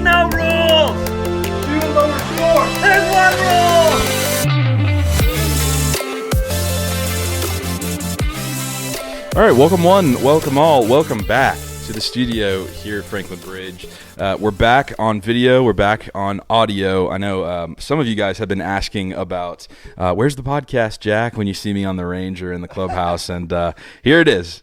There's no rules! Do a lower score! There's one rule! All right, welcome one, welcome all, welcome back to the studio here at Franklin Bridge. We're back on video, we're back on audio. I know some of you guys have been asking about where's the podcast, Jack, when you see me on the range or in the clubhouse, and here it is.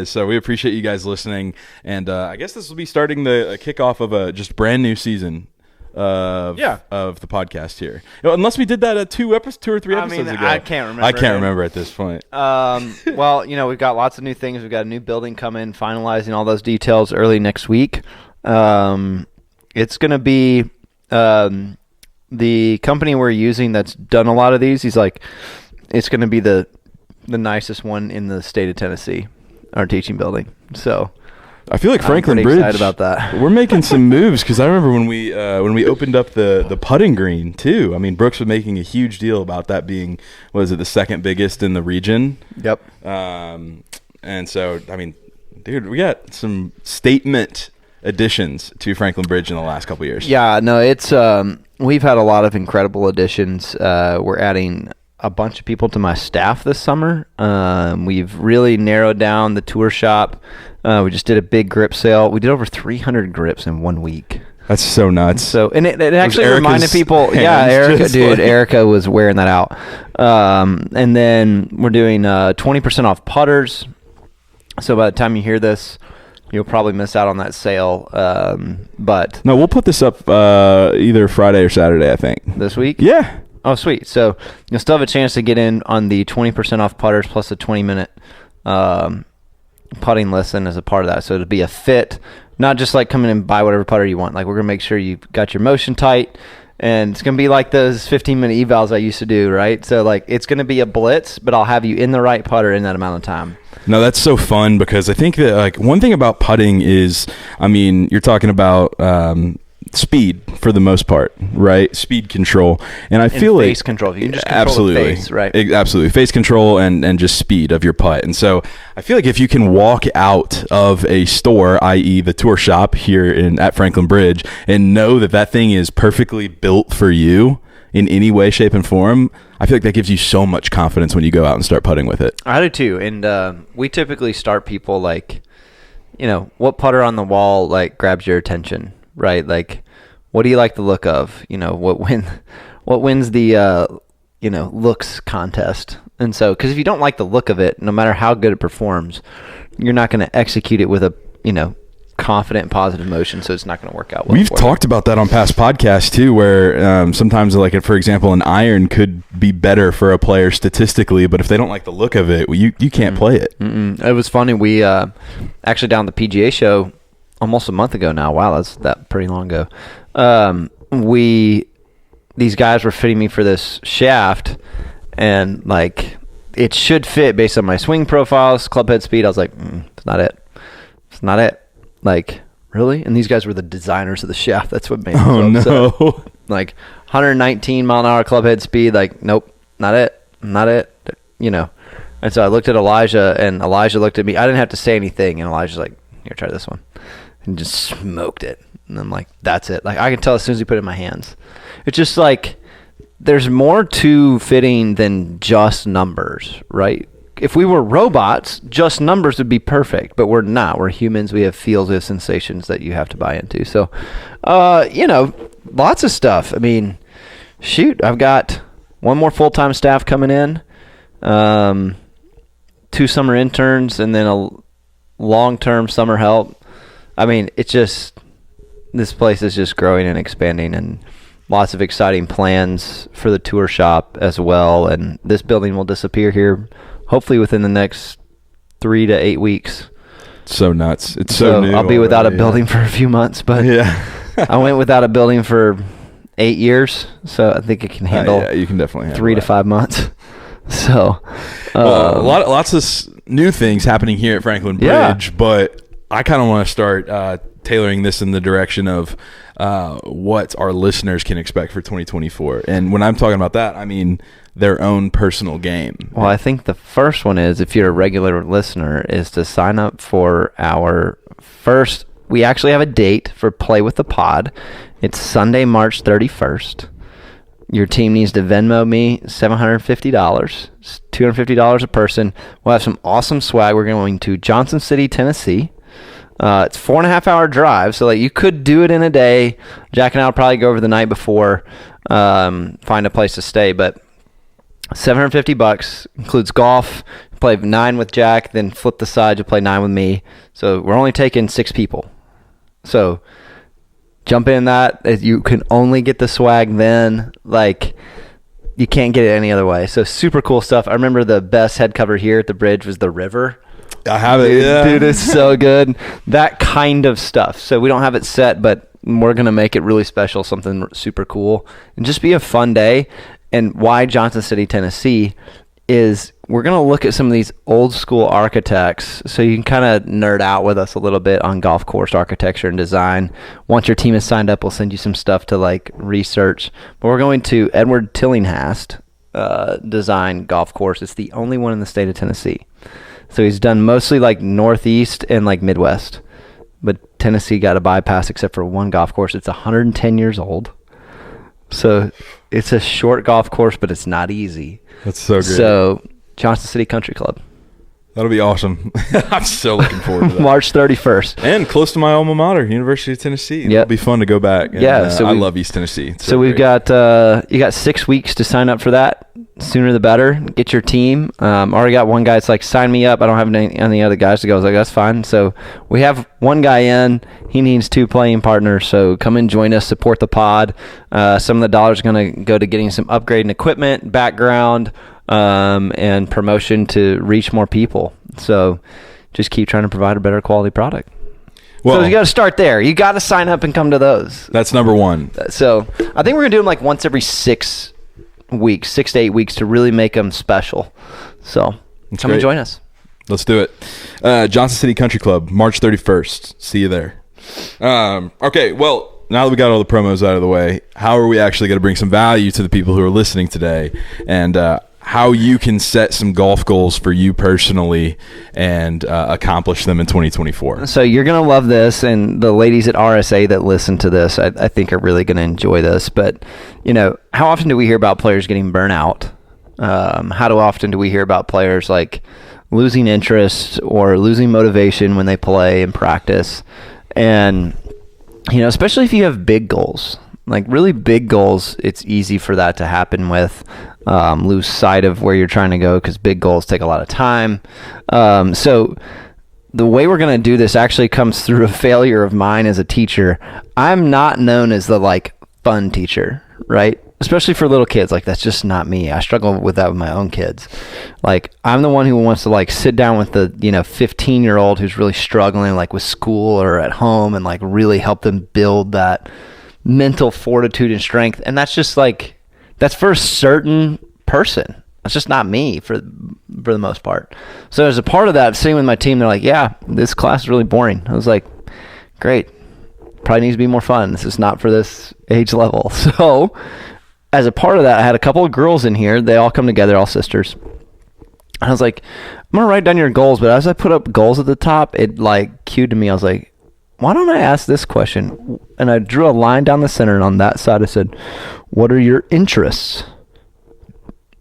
So we appreciate you guys listening, and I guess this will be starting the kickoff of a just brand new season of the podcast here. Unless we did that 2 or 3 episodes ago. I can't remember. I can't remember at this point. Well, we've got lots of new things. We've got a new building coming, finalizing all those details early next week. It's going to be the company we're using that's done a lot of these. He's like, it's going to be the nicest one in the state of Tennessee, our teaching building. So I feel like Franklin Bridge. Excited about that. We're making some moves because I remember when we opened up the putting green too. I mean, Brooks was making a huge deal about that being, what is it, the second biggest in the region. Yep. And so, I mean, dude, we got some statement additions to Franklin Bridge in the last couple of years. Yeah, no, it's we've had a lot of incredible additions. We're adding a bunch of people to my staff this summer. We've really narrowed down the tour shop. We just did a big grip sale. We did over 300 grips in 1 week. That's so nuts. So, and it actually reminded people. Yeah, Erica was wearing that out. And then we're doing 20% off putters. So by the time you hear this, you'll probably miss out on that sale. But no, we'll put this up either Friday or Saturday, I think. This week? Yeah. Oh, sweet. So you'll still have a chance to get in on the 20% off putters plus a 20-minute putting lesson as a part of that. So it'll be a fit, not just like come in and buy whatever putter you want. Like, we're going to make sure you've got your motion tight, and it's going to be like those 15-minute evals I used to do, right? So, like, it's going to be a blitz, but I'll have you in the right putter in that amount of time. No, that's so fun because I think that, like, one thing about putting is, I mean, you're talking about speed for the most part, right? Speed control, and feel like face control. You can just control the face, right? Absolutely, face control and just speed of your putt. And so I feel like if you can walk out of a store, i.e., the tour shop here at Franklin Bridge, and know that thing is perfectly built for you in any way, shape, and form, I feel like that gives you so much confidence when you go out and start putting with it. I do too, and we typically start people like, what putter on the wall like grabs your attention. Right, like, what do you like the look of? What wins the looks contest? And so, because if you don't like the look of it, no matter how good it performs, you're not going to execute it with a confident, positive motion. So it's not going to work out well. We've talked about that on past podcasts too, where sometimes, like, for example, an iron could be better for a player statistically, but if they don't like the look of it, you can't play it. It was funny. We actually down at the PGA show almost a month ago now. Wow, that's that pretty long ago. These guys were fitting me for this shaft, and like, it should fit based on my swing profiles, club head speed. I was like, it's not it. It's not it. Like, really? And these guys were the designers of the shaft. That's what made me so upset. Like, 119 mile an hour club head speed. Like, nope, not it. And so I looked at Elijah, and Elijah looked at me. I didn't have to say anything, and Elijah's like, here, try this one. And just smoked it. And I'm like, that's it. Like, I can tell as soon as he put it in my hands. It's just like, there's more to fitting than just numbers, right? If we were robots, just numbers would be perfect, but we're not. We're humans. We have feels, we have sensations that you have to buy into. So, lots of stuff. I mean, shoot, I've got one more full-time staff coming in, 2 summer interns, and then a long-term summer help. I mean, this place is just growing and expanding, and lots of exciting plans for the tour shop as well. And this building will disappear here, hopefully within the next 3 to 8 weeks. So nuts. It's so new. I'll be without a building for a few months, but I went without a building for 8 years, so I think it can handle you can definitely handle 3 to 5 months. So lots of new things happening here at Franklin Bridge, but I kind of want to start tailoring this in the direction of what our listeners can expect for 2024. And when I'm talking about that, I mean their own personal game. Well, I think the first one is, if you're a regular listener, is to sign up for our first we actually have a date for Play with the Pod. It's Sunday, March 31st. Your team needs to Venmo me $750. It's $250 a person. We'll have some awesome swag. We're going to Johnson City, Tennessee. It's 4.5-hour drive, so like you could do it in a day. Jack and I will probably go over the night before, find a place to stay. But $750 includes golf. Play 9 with Jack, then flip the side. You'll play 9 with me. So we're only taking 6 people. So jump in that. You can only get the swag then. Like, you can't get it any other way. So super cool stuff. I remember the best head cover here at the bridge was the river. I have it, yeah. Dude, it's so good. That kind of stuff. So we don't have it set, but we're going to make it really special, something super cool. And just be a fun day. And why Johnson City, Tennessee is we're going to look at some of these old school architects so you can kind of nerd out with us a little bit on golf course architecture and design. Once your team is signed up, we'll send you some stuff to like research. But we're going to Edward Tillinghast design golf course. It's the only one in the state of Tennessee. So he's done mostly like Northeast and like Midwest. But Tennessee got a bypass except for one golf course. It's 110 years old. So it's a short golf course, but it's not easy. That's so great. So Johnson City Country Club. That'll be awesome. I'm so looking forward to that. March 31st. And close to my alma mater, University of Tennessee. Yep. It'll be fun to go back. And, yeah. So I love East Tennessee. It's so we've great. got, you got 6 weeks to sign up for that. Sooner the better. Get your team. Already got one guy that's like, sign me up. I don't have any other guys to go. I was like, that's fine. So we have one guy in. He needs 2 playing partners. So come and join us. Support the pod. Some of the dollars are going to go to getting some upgrading equipment, background, and promotion to reach more people. So just keep trying to provide a better quality product. Well, so you got to start there. You got to sign up and come to those. That's number one. So I think we're going to do them like once every 6 weeks, 6 to 8 weeks to really make them special. So That's come great. and join us. Let's do it. Johnson City Country Club, March 31st. See you there. Okay, well, now that we got all the promos out of the way, how are we actually going to bring some value to the people who are listening today? And how you can set some golf goals for you personally and accomplish them in 2024. So you're going to love this, and the ladies at RSA that listen to this, I think are really going to enjoy this. But, you know, how often do we hear about players getting burnt out? How often do we hear about players like losing interest or losing motivation when they play and practice? And, you know, especially if you have big goals. Like really big goals, it's easy for that to happen with. Lose sight of where you're trying to go because big goals take a lot of time. So the way we're going to do this actually comes through a failure of mine as a teacher. I'm not known as the like fun teacher, right? Especially for little kids. Like that's just not me. I struggle with that with my own kids. Like I'm the one who wants to like sit down with the, 15-year-old who's really struggling like with school or at home and like really help them build that mental fortitude and strength. And that's just like, that's for a certain person. That's just not me for the most part. So as a part of that, sitting with my team, they're like, yeah, this class is really boring. I was like, great. Probably needs to be more fun. This is not for this age level. So as a part of that, I had a couple of girls in here. They all come together, all sisters. And I was like, I'm going to write down your goals. But as I put up goals at the top, it like cued to me. I was like, why don't I ask this question? And I drew a line down the center, and on that side I said, what are your interests?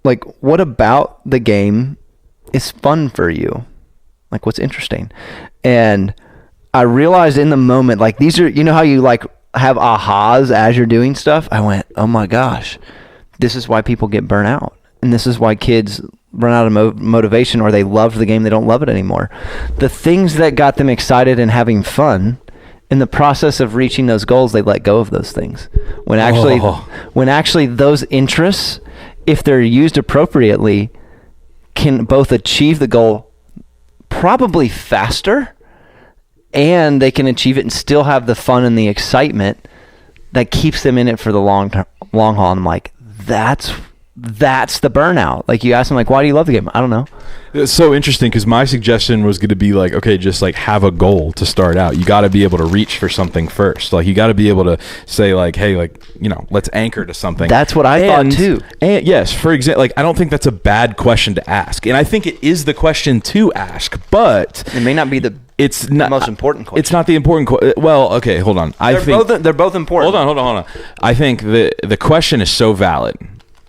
Like, what about the game is fun for you? Like, what's interesting? And I realized in the moment, like, these are, you know how you, like, have ahas as you're doing stuff? I went, oh, my gosh, this is why people get burnt out. And this is why kids run out of motivation, or they love the game, they don't love it anymore. The things that got them excited and having fun, in the process of reaching those goals, they let go of those things. When actually those interests, if they're used appropriately, can both achieve the goal probably faster, and they can achieve it and still have the fun and the excitement that keeps them in it for the long haul. And I'm like, that's the burnout. Like you ask them, like, why do you love the game? I don't know. It's so interesting because my suggestion was going to be like, okay, just like have a goal to start out. You got to be able to reach for something first. Like you got to be able to say like, hey, like, let's anchor to something. That's what I thought too. And yes, for example, like I don't think that's a bad question to ask. And I think it is the question to ask, but it may not be the it's not the most important question. It's not the important well, okay, hold on. They're both important. Hold on. I think the question is so valid.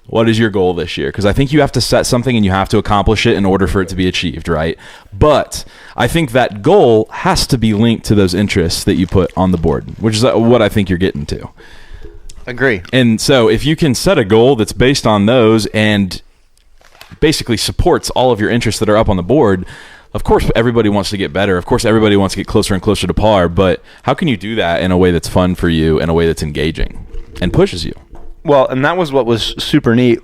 What is your goal this year? Because I think you have to set something and you have to accomplish it in order for it to be achieved, right? But I think that goal has to be linked to those interests that you put on the board, which is what I think you're getting to. Agree. And so if you can set a goal that's based on those and basically supports all of your interests that are up on the board, of course everybody wants to get better. Of course everybody wants to get closer and closer to par, but how can you do that in a way that's fun for you, in a way that's engaging and pushes you? Well, and that was what was super neat.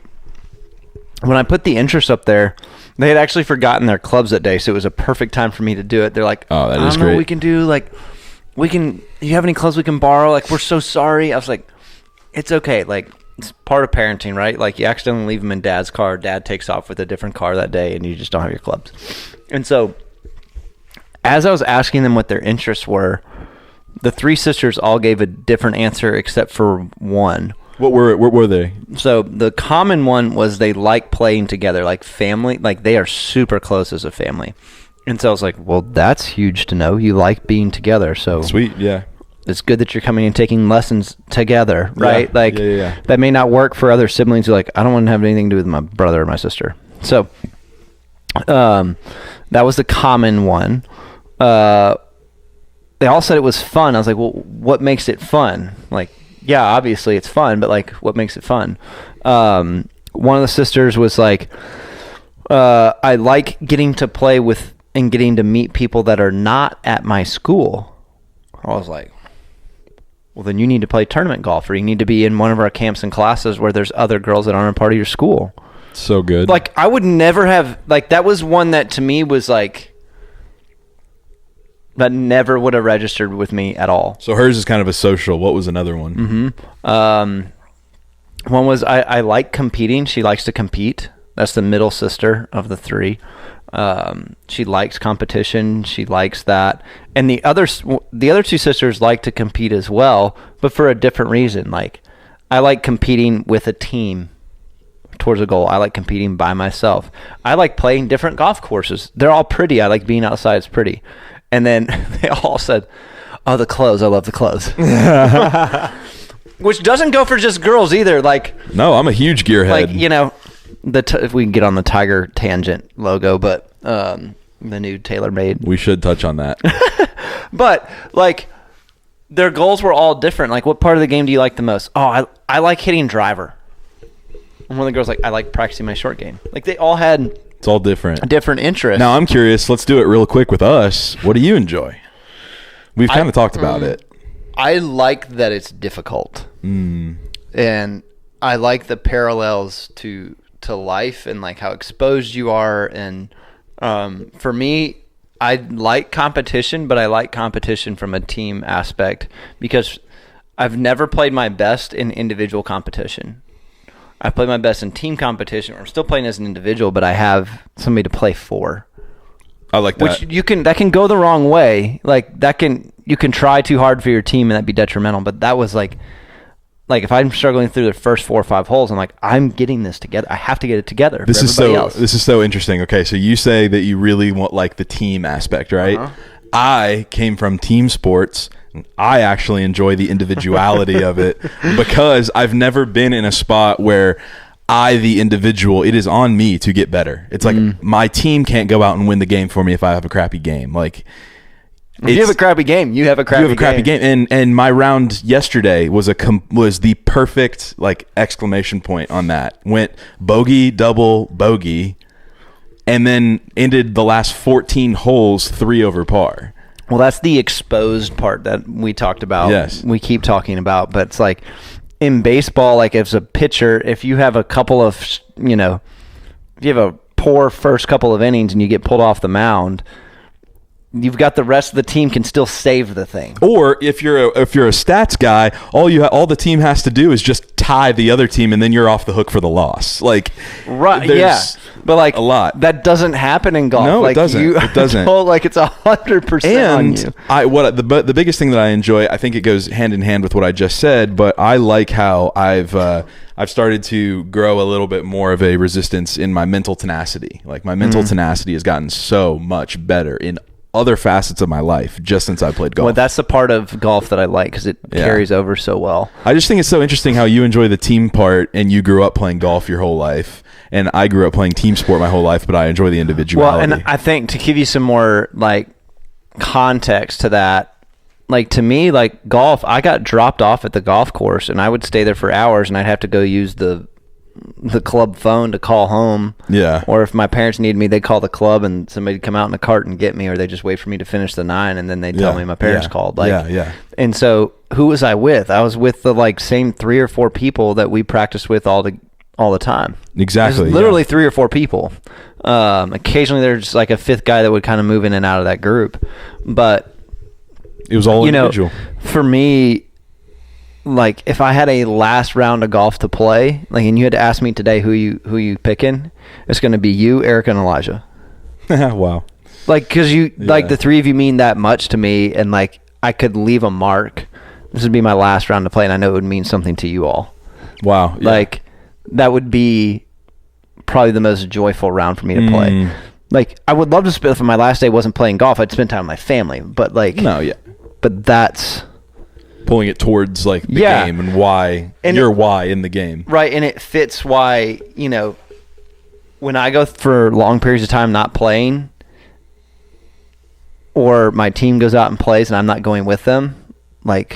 When I put the interest up there, they had actually forgotten their clubs that day, so it was a perfect time for me to do it. They're like, "Oh, that I is don't know great. what we can do. Like, you have any clubs we can borrow? Like, we're so sorry." I was like, "It's okay. Like, it's part of parenting, right? Like, you accidentally leave them in Dad's car. Dad takes off with a different car that day, and you just don't have your clubs." And so, as I was asking them what their interests were, the three sisters all gave a different answer except for one. What were they? So the common one was they like playing together, like family, like they are super close as a family. And so I was like, well, that's huge to know. You like being together. So Sweet, yeah. it's good that you're coming and taking lessons together, right? Yeah, Like yeah. that may not work for other siblings who are like, I don't want to have anything to do with my brother or my sister. So that was the common one. They all said it was fun. I was like, well, what makes it fun? Like, yeah, obviously it's fun, but like, what makes it fun? One of the sisters was like, I like getting to play with and getting to meet people that are not at my school. I was like, well, then you need to play tournament golf, or you need to be in one of our camps and classes where there's other girls that aren't a part of your school. So good. Like, I would never have, like, that was one that to me was like, that never would have registered with me at all. So hers is kind of a social. What was another one? One was I like competing. She likes to compete. That's the middle sister of the three. She likes competition. She likes that. And the other two sisters like to compete as well, but for a different reason. Like, I like competing with a team towards a goal. I like competing by myself. I like playing different golf courses. They're all pretty. I like being outside. It's pretty. And then they all said, oh, the clothes. I love the clothes. Which doesn't go for just girls either. Like, no, I'm a huge gearhead. like, you know, if we can get on the Tiger Tangent logo, but the new TaylorMade. We should touch on that. But like, their goals were all different. Like, what part of the game do you like the most? Oh, I like hitting driver. And one of the girls like, I like practicing my short game. Like, they all had It's all different. different interests. Now I'm curious. Let's do it real quick with us. What do you enjoy? We've kind of talked about it. I like that it's difficult, and I like the parallels to life and like how exposed you are. And For me, I like competition, but I like competition from a team aspect because I've never played my best in individual competition. I played my best in team competition. I'm still playing as an individual, but I have somebody to play for. I like that. Which that can go the wrong way. Like, you can try too hard for your team and that'd be detrimental. But that was like if I'm struggling through the first 4 or 5 holes, I'm like, I'm getting this together. I have to get it together. This for is everybody so. else. This is so interesting. Okay, so you say that you really want like the team aspect, right? I came from team sports. I actually enjoy the individuality of it because I've never been in a spot where I, the individual, it is on me to get better. It's like my team can't go out and win the game for me if I have a crappy game. Like, if you have a crappy game, you have a crappy game. And my round yesterday was the perfect like exclamation point on that. Went bogey, double, bogey, and then ended the last 14 holes 3 over par. Well, that's the exposed part that we talked about. Yes. We keep talking about, but it's like in baseball, like as a pitcher, if you have a couple of, if you have a poor first couple of innings and you get pulled off the mound, you've got the rest of the team can still save the thing. Or if you're a stats guy, all the team has to do is just tie the other team, and then you're off the hook for the loss. Like, Right? there's Yeah, but like a lot. that doesn't happen in golf. No, it like, doesn't. It doesn't. Like, it's 100% on you. And the biggest thing that I enjoy, I think it goes hand in hand with what I just said, but I like how I've started to grow a little bit more of a resistance in my mental tenacity. Like, my mental tenacity has gotten so much better in other facets of my life just since I played golf. Well, that's the part of golf that I like because it carries over so well. I just think it's so interesting how you enjoy the team part and you grew up playing golf your whole life. And I grew up playing team sport my whole life, but I enjoy the individuality. Well, and I think to give you some more like context to that, like to me, like golf, I got dropped off at the golf course and I would stay there for hours and I'd have to go use the club phone to call home. Yeah. Or if my parents needed me, they'd call the club and somebody'd come out in a cart and get me, or they just wait for me to finish the 9 and then they'd tell me my parents called. Like, And so who was I with? I was with the like same 3 or 4 people that we practiced with all the time. Exactly. There's literally 3 or 4 people. Occasionally there's like a 5th guy that would kind of move in and out of that group, but it was all individual. For me, like if I had a last round of golf to play, like, and you had to ask me today who you picking, it's going to be you, Erica, and Elijah. Wow. Like, because like the 3 of you mean that much to me, and like I could leave a mark. This would be my last round to play, and I know it would mean something to you all. Wow. Yeah. Like that would be probably the most joyful round for me to play. Like I would love to spend, if my last day wasn't playing golf, I'd spend time with my family. But like, but that's pulling it towards like the game and why, and your why in the game. Right. And it fits why, you know, when I go for long periods of time not playing, or my team goes out and plays and I'm not going with them, this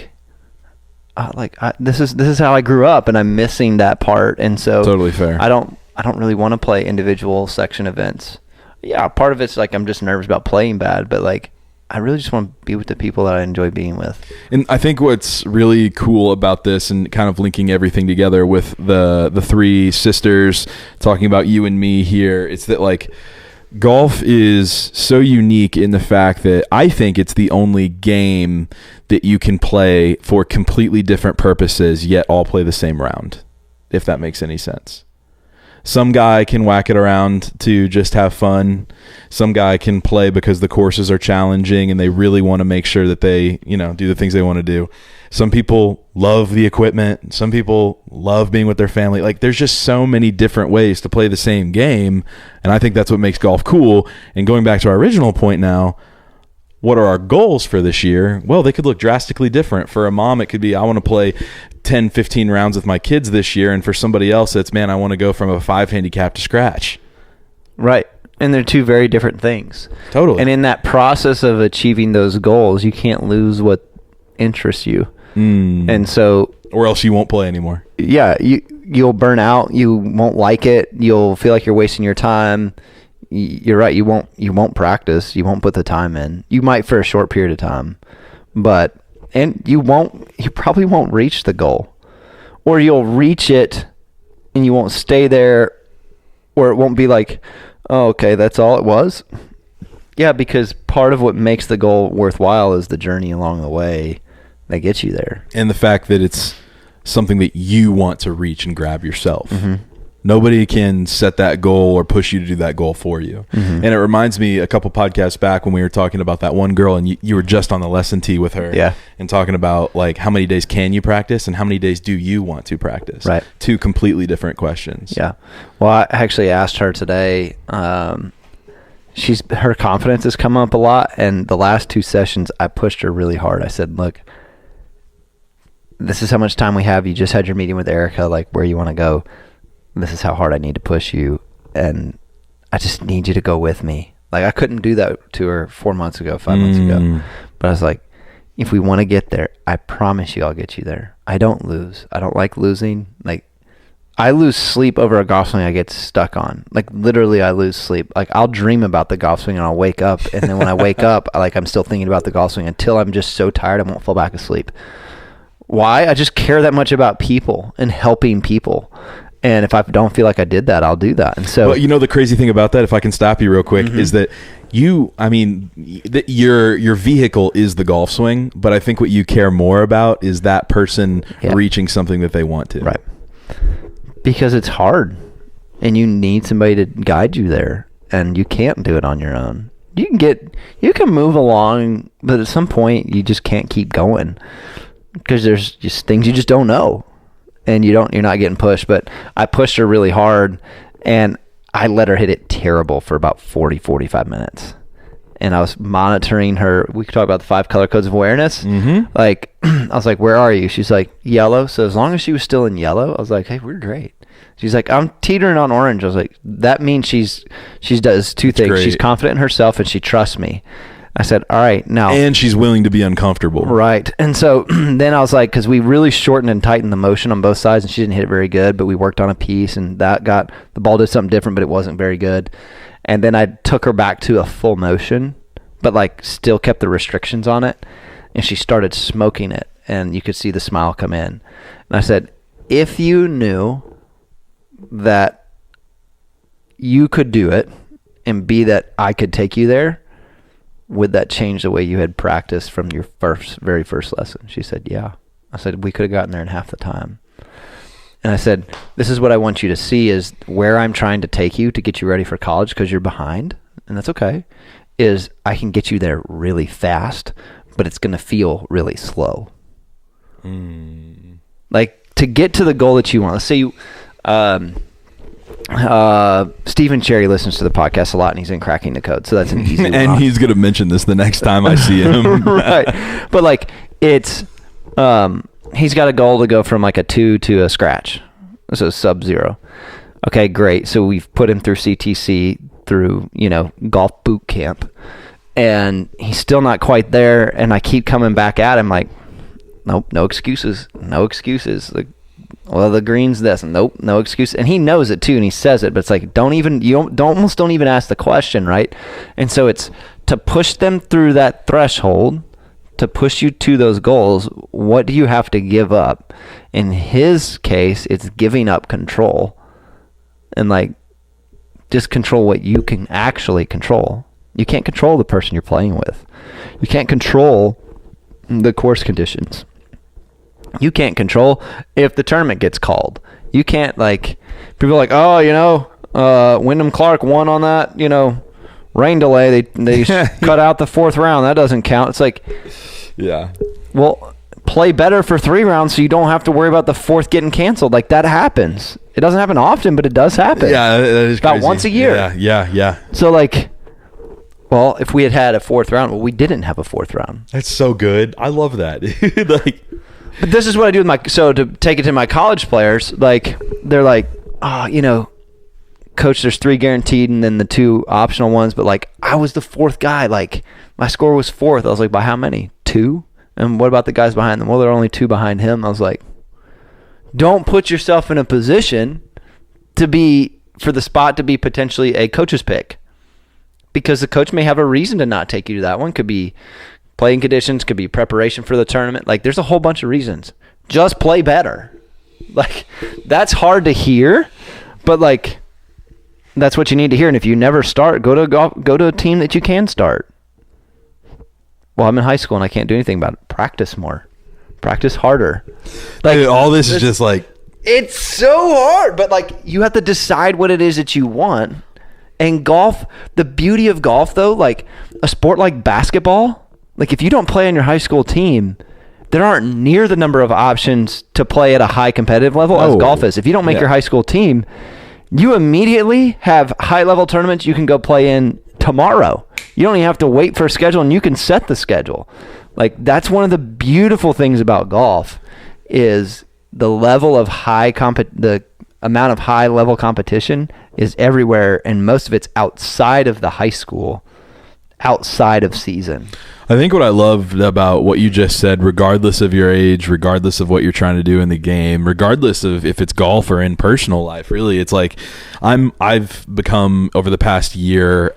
is how I grew up and I'm missing that part. And so totally fair. I don't really want to play individual section events. Yeah. Part of it's like, I'm just nervous about playing bad, but like, I really just want to be with the people that I enjoy being with. And I think what's really cool about this, and kind of linking everything together with the 3 sisters talking about you and me here, it's that like golf is so unique in the fact that I think it's the only game that you can play for completely different purposes, yet all play the same round, if that makes any sense. Some guy can whack it around to just have fun. Some guy can play because the courses are challenging and they really want to make sure that they, you know, do the things they want to do. Some people love the equipment. Some people love being with their family. Like there's just so many different ways to play the same game. And I think that's what makes golf cool. And going back to our original point now, what are our goals for this year? Well, they could look drastically different. For a mom, it could be, I want to play 10, 15 rounds with my kids this year. And for somebody else, it's, man, I want to go from a 5 handicap to scratch. Right. And they're 2 very different things. Totally. And in that process of achieving those goals, you can't lose what interests you. And so, or else you won't play anymore. Yeah. You'll burn out. You won't like it. You'll feel like you're wasting your time. You're right. You won't practice. You won't put the time in. You might for a short period of time, and you probably won't reach the goal, or you'll reach it and you won't stay there, or it won't be like, oh, okay, that's all it was. Yeah. Because part of what makes the goal worthwhile is the journey along the way that gets you there. And the fact that it's something that you want to reach and grab yourself. Nobody can set that goal or push you to do that goal for you. And it reminds me a couple podcasts back when we were talking about that one girl and you were just on the lesson tee with her. Yeah. And talking about like how many days can you practice and how many days do you want to practice? Right. 2 completely different questions. Yeah. Well, I actually asked her today, her confidence has come up a lot. And the last 2 sessions, I pushed her really hard. I said, look, this is how much time we have. You just had your meeting with Erica, like where you want to go. This is how hard I need to push you. And I just need you to go with me. Like I couldn't do that to her 4 months ago, 5 months ago. But I was like, if we want to get there, I promise you I'll get you there. I don't lose. I don't like losing. Like I lose sleep over a golf swing I get stuck on. Like literally I lose sleep. Like I'll dream about the golf swing and I'll wake up. And then when I wake up, I'm still thinking about the golf swing until I'm just so tired I won't fall back asleep. Why? I just care that much about people and helping people. And if I don't feel like I did that, I'll do that. And so, well, you know, the crazy thing about that, if I can stop you real quick, is that your vehicle is the golf swing, but I think what you care more about is that person reaching something that they want to. Right. Because it's hard and you need somebody to guide you there and you can't do it on your own. You can move along, but at some point you just can't keep going because there's just things you just don't know. And you're not getting pushed, but I pushed her really hard and I let her hit it terrible for about 45 minutes. and I was monitoring her. We could talk about the 5 color codes of awareness. Mm-hmm. Like, I was like, where are you? She's like, yellow. So as long as she was still in yellow, I was like, hey, we're great. She's like, I'm teetering on orange. I was like, that means she does 2 things. great. She's confident in herself and she trusts me. I said, all right, now. And she's willing to be uncomfortable. Right. And so then I was like, because we really shortened and tightened the motion on both sides, and she didn't hit it very good, but we worked on a piece, and the ball did something different, but it wasn't very good. And then I took her back to a full motion, but like still kept the restrictions on it. And she started smoking it, and you could see the smile come in. And I said, if you knew that you could do it and be that I could take you there, would that change the way you had practiced from your very first lesson? She said, yeah. I said, we could have gotten there in half the time. And I said, this is what I want you to see is where I'm trying to take you to get you ready for college because you're behind, and that's okay, is I can get you there really fast, but it's going to feel really slow. Like, to get to the goal that you want. Let's say you... Stephen Cherry listens to the podcast a lot, and he's in Cracking the Code, so that's an easy one. And he's going to mention this the next time I see him. Right. But, like, it's... he's got a goal to go from like a 2 to a scratch, so sub-0. Okay, great. So we've put him through CTC, through golf boot camp, and he's still not quite there. And I keep coming back at him like, nope, no excuses. Like, well, the green's this, nope, no excuse. And he knows it too, and he says it, but it's like, don't even ask the question, right? And so it's to push them through that threshold. To push you to those goals, what do you have to give up? In his case, it's giving up control. And like, just control what you can actually control. You can't control the person you're playing with. You can't control the course conditions. You can't control if the tournament gets called. You can't, like, people are like, oh, Wyndham Clark won on that, rain delay. They cut out the 4th round. That doesn't count. It's like, yeah. Well, play better for 3 rounds so you don't have to worry about the 4th getting canceled. Like, that happens. It doesn't happen often, but it does happen. Yeah, that is about crazy. Once a year. Yeah. So, like, well, if we had a 4th round, we didn't have a 4th round. That's so good. I love that. Like, but this is what I do with so to take it to my college players, like, they're like, coach, there's 3 guaranteed and then the 2 optional ones, but like, I was the 4th guy. Like, my score was 4th. I was like, by how many? 2? And what about the guys behind them? Well, there are only 2 behind him. I was like, don't put yourself in a position for the spot to be potentially a coach's pick, because the coach may have a reason to not take you to that one. Could be playing conditions, could be preparation for the tournament. Like, there's a whole bunch of reasons. Just play better. Like, that's hard to hear, but like, that's what you need to hear. And if you never start, go to a team that you can start. Well, I'm in high school and I can't do anything about it. Practice more. Practice harder. Like, dude, all this is just like... It's so hard, but like, you have to decide what it is that you want. And golf, the beauty of golf though, like a sport like basketball, like if you don't play on your high school team, there aren't near the number of options to play at a high competitive level as golf is. If you don't make your high school team, you immediately have high level tournaments you can go play in tomorrow. You don't even have to wait for a schedule, and you can set the schedule. Like, that's one of the beautiful things about golf is the level of the amount of high level competition is everywhere, and most of it's outside of the high school, outside of season. I think what I loved about what you just said, regardless of your age, regardless of what you're trying to do in the game, regardless of if it's golf or in personal life, really, it's like I've become over the past year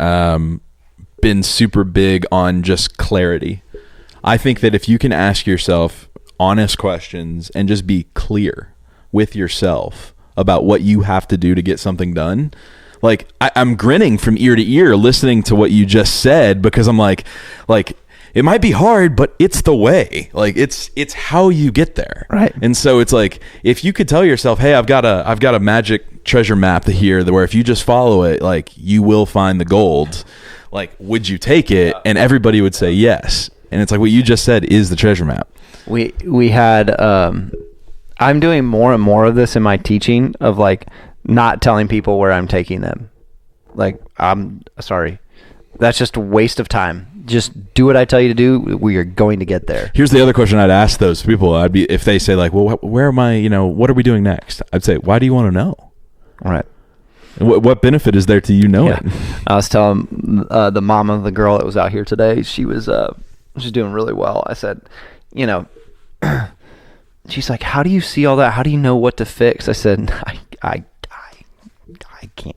been super big on just clarity. I think that if you can ask yourself honest questions and just be clear with yourself about what you have to do to get something done, like I'm grinning from ear to ear listening to what you just said, because I'm like it might be hard, but it's the way. Like it's how you get there. Right. And so it's like, if you could tell yourself, hey, I've got a magic treasure map here where if you just follow it, like you will find the gold. Like, would you take it? And everybody would say yes. And it's like what you just said is the treasure map. We had I'm doing more and more of this in my teaching of like not telling people where I'm taking them. Like, I'm sorry. that's just a waste of time. Just do what I tell you to do. We are going to get there. Here's the other question I'd ask those people. I'd be, if they say like, well, where am I, what are we doing next? I'd say, why do you want to know? All right. What benefit is there to you knowing? I was telling the mom of the girl that was out here today, she's doing really well. I said, she's like, how do you see all that? How do you know what to fix? I said,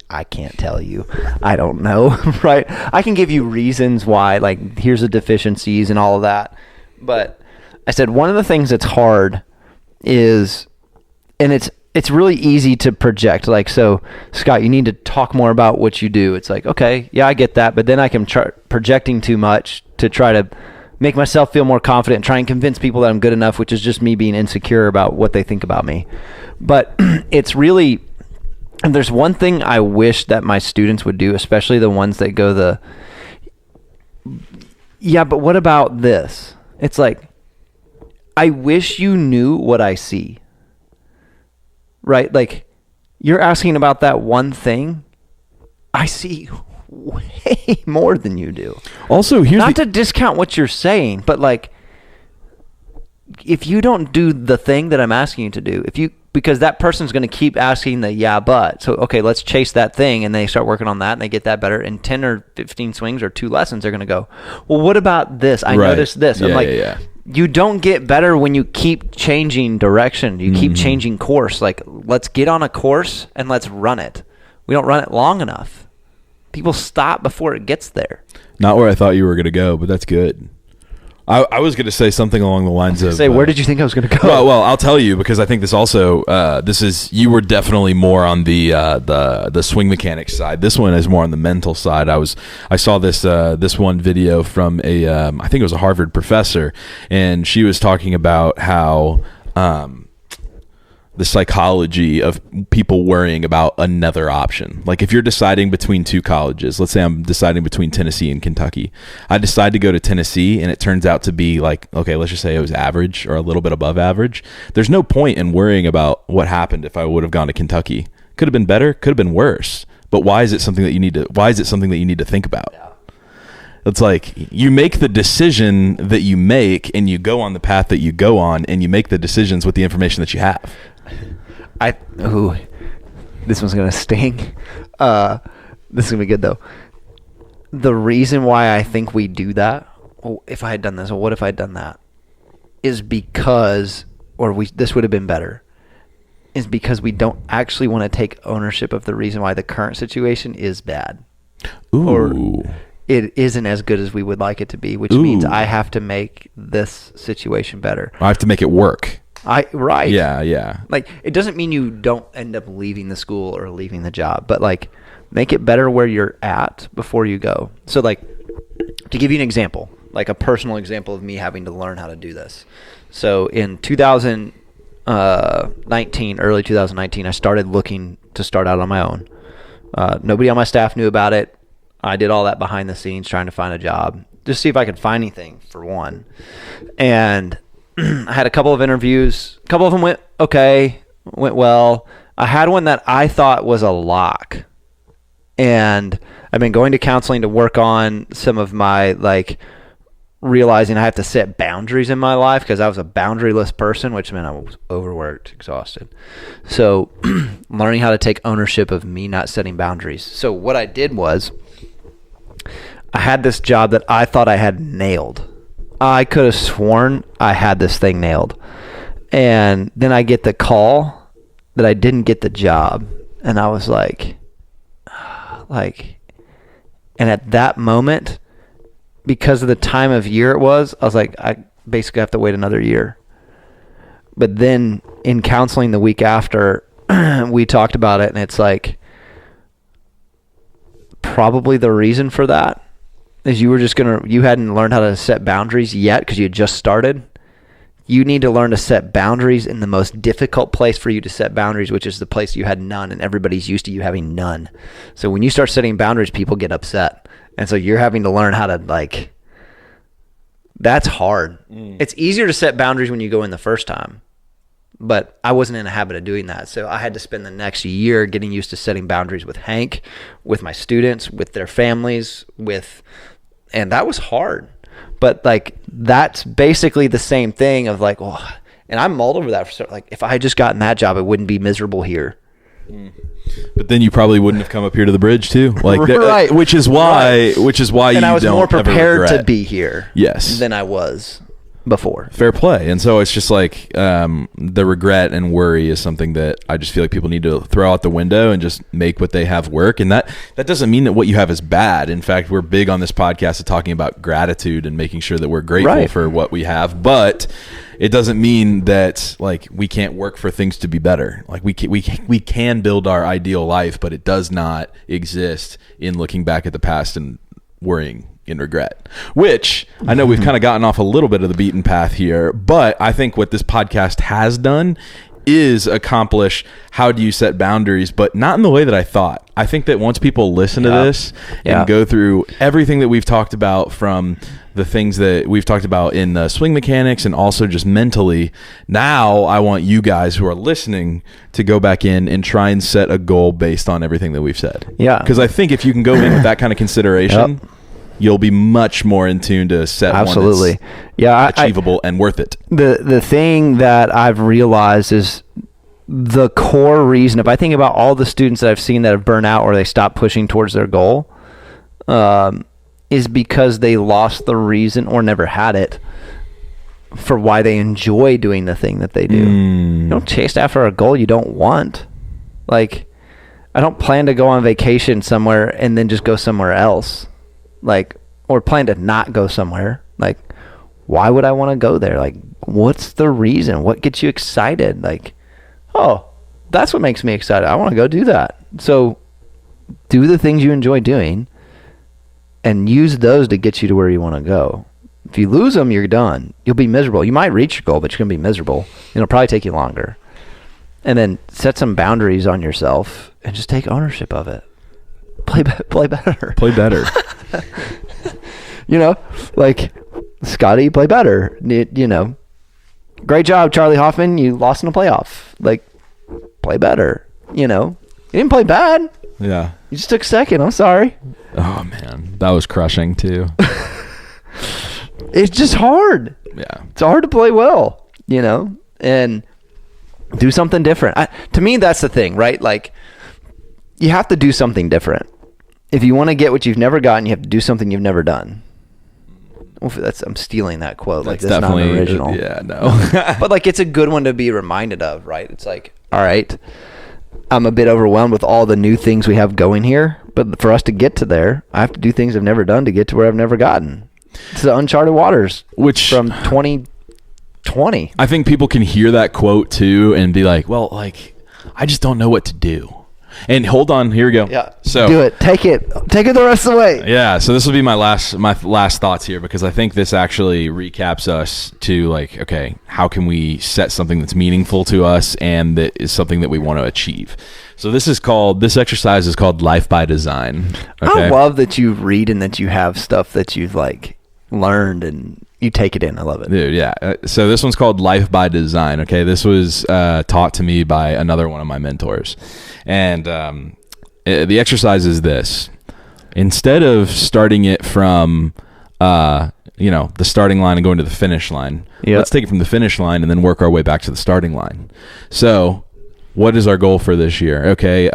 I can't tell you. I don't know, right? I can give you reasons why, like, here's the deficiencies and all of that. But I said, one of the things that's hard is, and it's really easy to project. Like, so, Scott, you need to talk more about what you do. It's like, okay, yeah, I get that. But then I can projecting too much to try to make myself feel more confident and try and convince people that I'm good enough, which is just me being insecure about what they think about me. But it's really... And there's one thing I wish that my students would do, especially the ones that go yeah, but what about this? It's like, I wish you knew what I see. Right? Like, you're asking about that one thing. I see way more than you do. Also, here's not to discount what you're saying, but like, if you don't do the thing that I'm asking you to do, because that person's going to keep asking the yeah, but. So, okay, let's chase that thing, and they start working on that, and they get that better. In 10 or 15 swings or 2 lessons, they're going to go, well, what about this? I noticed this. Yeah, I'm like, you don't get better when you keep changing direction. You keep changing course. Like, let's get on a course, and let's run it. We don't run it long enough. People stop before it gets there. Not where I thought you were going to go, but that's good. I was going to say something along the lines of... where did you think I was going to go? Well, I'll tell you, because I think this also... you were definitely more on the swing mechanics side. This one is more on the mental side. I saw this one video from I think it was a Harvard professor, and she was talking about how... the psychology of people worrying about another option. Like, if you're deciding between 2 colleges, let's say I'm deciding between Tennessee and Kentucky. I decide to go to Tennessee, and it turns out to be like, okay, let's just say it was average or a little bit above average. There's no point in worrying about what happened if I would have gone to Kentucky. Could have been better, could have been worse. But why is it something that you need to think about? It's like, you make the decision that you make, and you go on the path that you go on, and you make the decisions with the information that you have. This one's gonna sting. This is gonna be good though. The reason why I think we do that, if I had done this, or what if I had done that, is because, this would have been better, is because we don't actually want to take ownership of the reason why the current situation is bad. Ooh. Or it isn't as good as we would like it to be, which means I have to make this situation better. I have to make it work. Right. Yeah. Like, it doesn't mean you don't end up leaving the school or leaving the job, but like, make it better where you're at before you go. So, like, to give you an example, like a personal example of me having to learn how to do this. So in 2019, early 2019, I started looking to start out on my own. Nobody on my staff knew about it. I did all that behind the scenes, trying to find a job, just see if I could find anything, for one. And I had a couple of interviews. A couple of them went well. I had one that I thought was a lock. And I've been going to counseling to work on some of my, like, realizing I have to set boundaries in my life, because I was a boundaryless person, which meant I was overworked, exhausted. So learning how to take ownership of me not setting boundaries. So what I did was, I had this job that I thought I had nailed. I could have sworn I had this thing nailed. And then I get the call that I didn't get the job. And I was like, and at that moment, because of the time of year it was, I was like, I basically have to wait another year. But then in counseling the week after, we talked about it, and it's like, probably the reason for that is you hadn't learned how to set boundaries yet, because you had just started. You need to learn to set boundaries in the most difficult place for you to set boundaries, which is the place you had none, and everybody's used to you having none. So when you start setting boundaries, people get upset. And so you're having to learn how to, like, that's hard. It's easier to set boundaries when you go in the first time. but I wasn't in a habit of doing that. So I had to spend the next year getting used to setting boundaries with Hank, with my students, with their families, and that was hard. But like, that's basically the same thing of like, oh, and I mulled over that for like, if I had just gotten that job, I wouldn't be miserable here. But then you probably wouldn't have come up here to the bridge too, like right. which is why And I was more prepared to be here, yes, than I was before. Fair play. And so it's just like the regret and worry is something that I just feel like people need to throw out the window and just make what they have work. And that doesn't mean that what you have is bad. In fact, we're big on this podcast of talking about gratitude and making sure that we're grateful for what we have. But it doesn't mean that like we can't work for things to be better. Like we can build our ideal life, but it does not exist in looking back at the past and worrying in regret, which I know we've kind of gotten off a little bit of the beaten path here, but I think what this podcast has done is accomplish how do you set boundaries, but not in the way that I thought. I think that once people listen to this and go through everything that we've talked about, from the things that we've talked about in the swing mechanics and also just mentally, now I want you guys who are listening to go back in and try and set a goal based on everything that we've said. Yeah. Because I think if you can go in with that kind of consideration, you'll be much more in tune to set one that's achievable and worth it. The thing that I've realized is the core reason, if I think about all the students that I've seen that have burned out or they stopped pushing towards their goal, is because they lost the reason or never had it for why they enjoy doing the thing that they do. You don't chase after a goal you don't want. Like, I don't plan to go on vacation somewhere and then just go somewhere else. Like, or plan to not go somewhere. Like, why would I want to go there? Like, what's the reason? What gets you excited? Like, oh, that's what makes me excited. I want to go do that. So do the things you enjoy doing and use those to get you to where you want to go. If you lose them, you're done. You'll be miserable. You might reach your goal, but you're going to be miserable. It'll probably take you longer. And then set some boundaries on yourself and just take ownership of it. Play better. Play better. You know, like, Scotty, play better. You know, great job, Charlie Hoffman. You lost in a playoff. Like, play better. You know, you didn't play bad. Yeah. You just took second. I'm sorry. Oh, man. That was crushing, too. It's just hard. Yeah. It's hard to play well, you know, and do something different. To me, that's the thing, right? Like, you have to do something different. If you want to get what you've never gotten, you have to do something you've never done. Well, I'm stealing that quote. Like, that's not original. Yeah, no. But like, it's a good one to be reminded of, right? It's like, all right, I'm a bit overwhelmed with all the new things we have going here, but for us to get to there, I have to do things I've never done to get to where I've never gotten. It's the uncharted waters, which from 2020. I think people can hear that quote too and be like, well, like, I just don't know what to do. And hold on, here we go. Yeah. So do it. Take it the rest of the way. Yeah. So this will be my last thoughts here, because I think this actually recaps us to like, okay, how can we set something that's meaningful to us and that is something that we want to achieve? So this exercise is called Life by Design. Okay? I love that you read and that you have stuff that you've like learned and you take it in. I love it. Dude, yeah. So this one's called Life by Design. Okay. This was taught to me by another one of my mentors. And the exercise is this. Instead of starting it from, the starting line and going to the finish line, let's take it from the finish line and then work our way back to the starting line. So what is our goal for this year? Okay.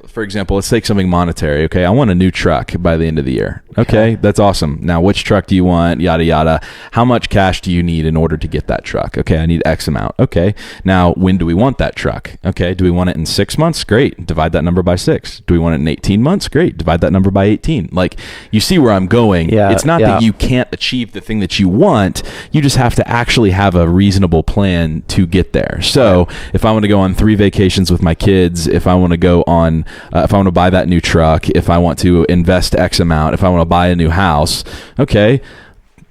For example, let's take something monetary. Okay. I want a new truck by the end of the year. Okay. That's awesome. Now, which truck do you want? Yada, yada. How much cash do you need in order to get that truck? Okay. I need X amount. Okay. Now, when do we want that truck? Okay. Do we want it in 6 months? Great. Divide that number by 6. Do we want it in 18 months? Great. Divide that number by 18. Like, you see where I'm going. Yeah, it's not that you can't achieve the thing that you want. You just have to actually have a reasonable plan to get there. So if I want to go on 3 vacations with my kids, if I want to go on, if I want to buy that new truck, if I want to invest X amount, if I want to buy a new house, okay,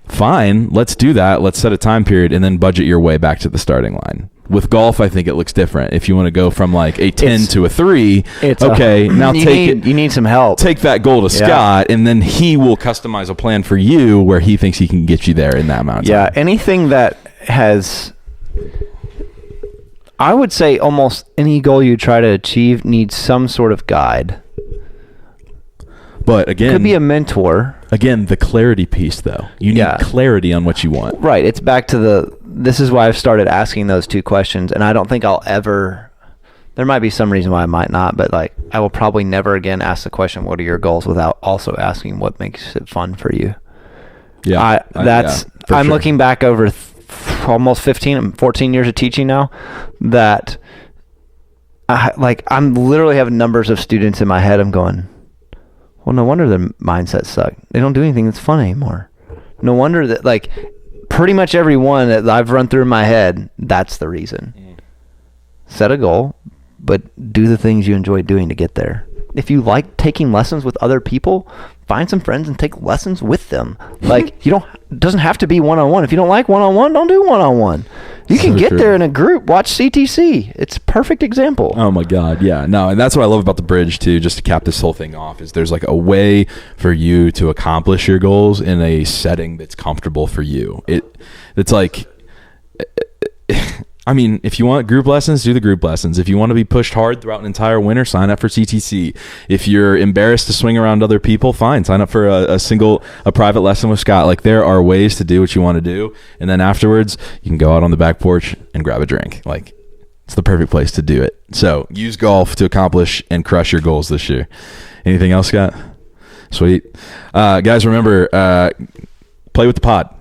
fine, let's do that. Let's set a time period and then budget your way back to the starting line. With golf, I think it looks different. If you want to go from like a 10 to a 3, now you need some help. Take that goal to Scott, and then he will customize a plan for you where he thinks he can get you there in that amount of time. Yeah, anything that has I would say almost any goal you try to achieve needs some sort of guide. But again, Could be a mentor. Again, the clarity piece, though. You need clarity on what you want. Right. It's back to this is why I've started asking those two questions, and I don't think I'll ever, there might be some reason why I might not, but like I will probably never again ask the question, what are your goals, without also asking what makes it fun for you. Yeah. I'm sure. Looking back over almost 14 years of teaching now, that I'm literally having numbers of students in my head. I'm going, well, no wonder their mindsets suck. They don't do anything that's fun anymore. No wonder that, like, pretty much every one that I've run through in my head, that's the reason. Set a goal, but do the things you enjoy doing to get there. If you like taking lessons with other people, find some friends and take lessons with them. Like, it doesn't have to be one-on-one. If you don't like one-on-one, don't do one-on-one. You can get there in a group. Watch CTC. It's a perfect example. Oh my God. Yeah. No, and that's what I love about the bridge too, just to cap this whole thing off, is there's like a way for you to accomplish your goals in a setting that's comfortable for you. It's like, I mean, if you want group lessons, do the group lessons. If you want to be pushed hard throughout an entire winter, sign up for CTC. If you're embarrassed to swing around other people, fine, sign up for a private lesson with Scott. Like, there are ways to do what you want to do, and then afterwards you can go out on the back porch and grab a drink. Like, it's the perfect place to do it. So use golf to accomplish and crush your goals this year. Anything else, Scott? Sweet. Guys, remember, play with the pod.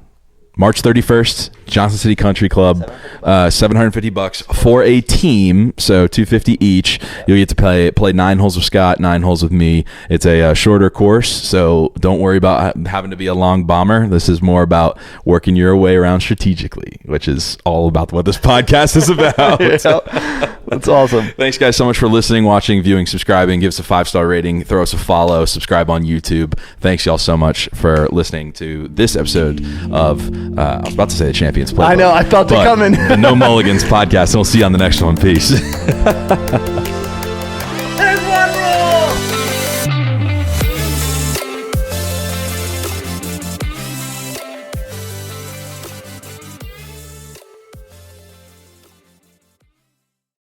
March 31st, Johnson City Country Club, $750 for a team, so $250 each. You'll get to play 9 holes with Scott, 9 holes with me. It's a shorter course, so don't worry about having to be a long bomber. This is more about working your way around strategically, which is all about what this podcast is about. That's awesome. Thanks, guys, so much for listening, watching, viewing, subscribing. Give us a 5-star rating. Throw us a follow. Subscribe on YouTube. Thanks, y'all, so much for listening to this episode of I was about to say the Champions Playbook. I know. I felt it coming. The No Mulligans podcast, and we'll see you on the next one. Peace.